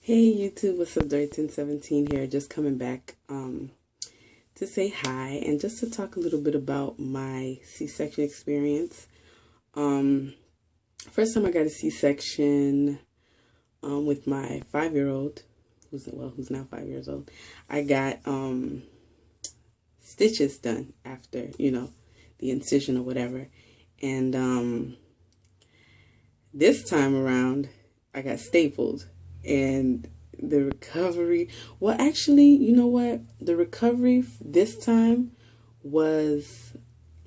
Hey YouTube, what's up? Dirty17 here, just coming back to say hi and just to talk a little bit about my C-section experience. First time I got a C-section with my 5-year-old, who's now 5 years old. I got stitches done after, the incision or whatever. And this time around, I got stapled. And the recovery, well, actually, you know what? The recovery this time was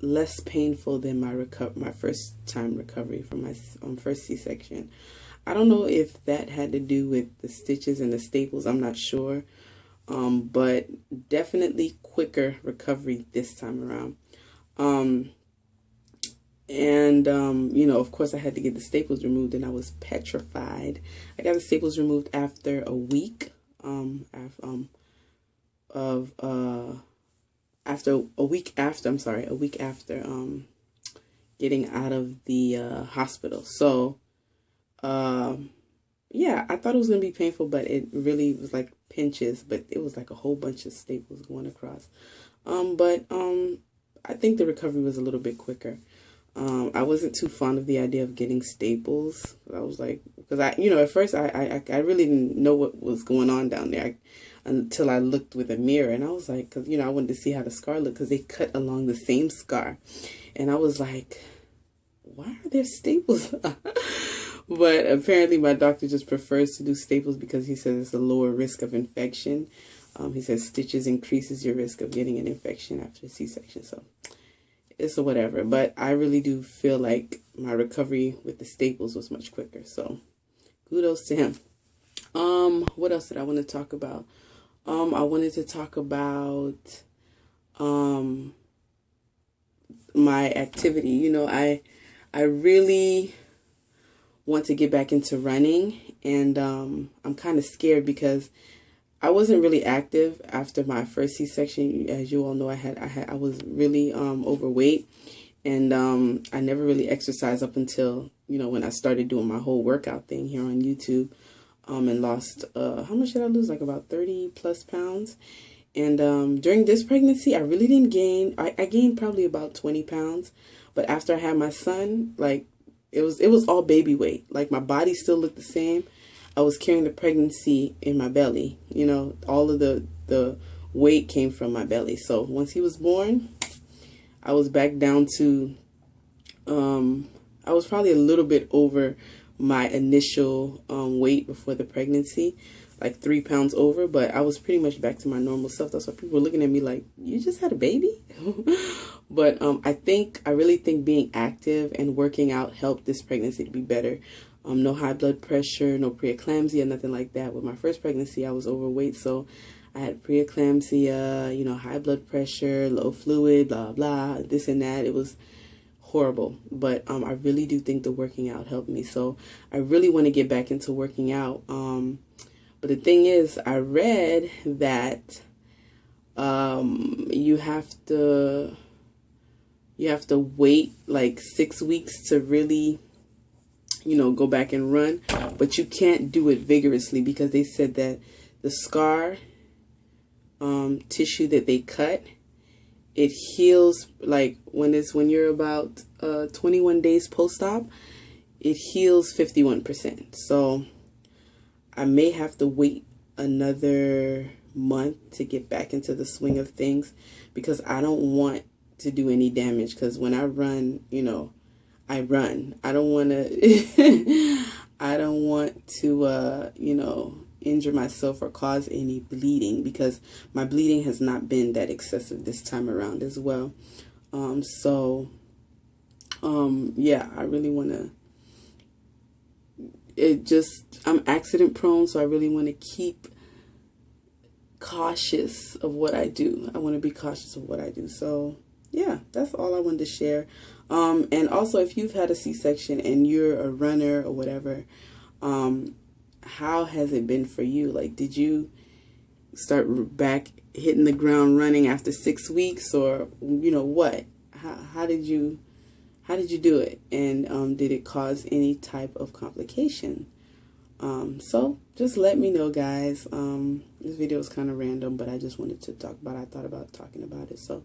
less painful than my first time recovery from my first C-section. I don't know if that had to do with the stitches and the staples. I'm not sure. But definitely quicker recovery this time around. Of course, I had to get the staples removed, and I was petrified. I got the staples removed after a week, after getting out of the hospital. So, yeah, I thought it was gonna be painful, but it really was like pinches, but it was like a whole bunch of staples going across. I think the recovery was a little bit quicker. I wasn't too fond of the idea of getting staples. I was like, because at first I really didn't know what was going on down there until I looked with a mirror, and I was like, because I wanted to see how the scar looked because they cut along the same scar, and I was like, why are there staples? But apparently my doctor just prefers to do staples because he says it's a lower risk of infection. He says stitches increases your risk of getting an infection after a C-section, so it's a whatever. But I really do feel like my recovery with the staples was much quicker, so kudos to him. What else did I want to talk about? I wanted to talk about my activity. I really want to get back into running, and I'm kind of scared because I wasn't really active after my first C-section. As you all know, I was really overweight, and I never really exercised up until when I started doing my whole workout thing here on YouTube, and lost how much did I lose? Like about 30 plus pounds. And during this pregnancy, I really didn't gain. I gained probably about 20 pounds, but after I had my son, like it was all baby weight. Like my body still looked the same. I was carrying the pregnancy in my belly. All of the weight came from my belly. So once he was born, I was back down to, I was probably a little bit over my initial weight before the pregnancy, like 3 pounds over, but I was pretty much back to my normal self. That's why people were looking at me like, you just had a baby? But I really think being active and working out helped this pregnancy to be better. No high blood pressure, no preeclampsia, nothing like that. With my first pregnancy, I was overweight, so I had preeclampsia, high blood pressure, low fluid, blah, blah, this and that. It was horrible, but I really do think the working out helped me, so I really want to get back into working out. But the thing is, I read that you have to wait like 6 weeks to really go back and run, but you can't do it vigorously because they said that the scar tissue that they cut, it heals like when you're about 21 days post-op, it heals 51%. So I may have to wait another month to get back into the swing of things because I don't want to do any damage, because when I run, I run. I don't want to I don't want to injure myself or cause any bleeding, because my bleeding has not been that excessive this time around as well. Yeah, I really want to, I'm accident prone, so I really want to keep cautious of what I do. I want to be cautious of what I do. So yeah, that's all I wanted to share. And also, if you've had a C-section and you're a runner or whatever, how has it been for you? Like, did you start back hitting the ground running after 6 weeks, or what? How did you do it? And did it cause any type of complication? So just let me know, guys. This video is kind of random, but I just wanted to talk about it. I thought about talking about it. So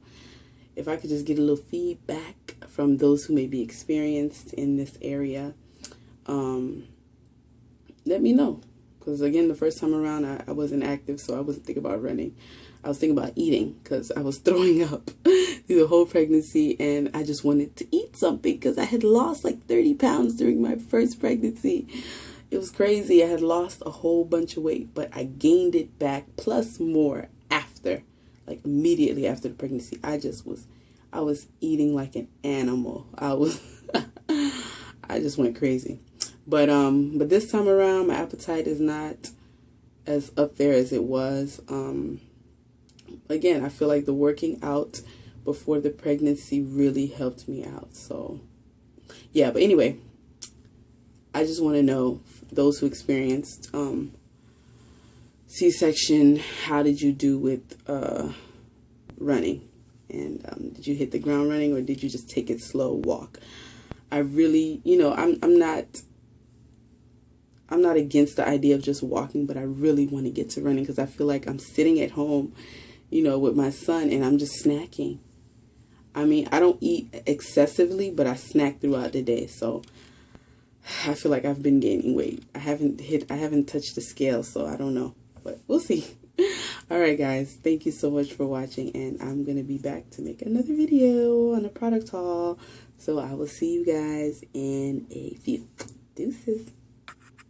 if I could just get a little feedback from those who may be experienced in this area, let me know. Because again, the first time around, I wasn't active, so I wasn't thinking about running. I was thinking about eating because I was throwing up through the whole pregnancy, and I just wanted to eat something because I had lost like 30 pounds during my first pregnancy. It was crazy. I had lost a whole bunch of weight, but I gained it back plus more after, like immediately after the pregnancy. I was eating like an animal. I just went crazy. But this time around, my appetite is not as up there as it was. Again, I feel like the working out before the pregnancy really helped me out. So, yeah, but anyway, I just want to know, those who experienced C-section, how did you do with running? And did you hit the ground running, or did you just take it slow walk? I really, I'm not against the idea of just walking, but I really want to get to running because I feel like I'm sitting at home, with my son, and I'm just snacking. I mean, I don't eat excessively, but I snack throughout the day. So I feel like I've been gaining weight. I haven't touched the scale, so I don't know, but we'll see. All right, guys, thank you so much for watching, and I'm going to be back to make another video on a product haul. So I will see you guys in a few. Deuces.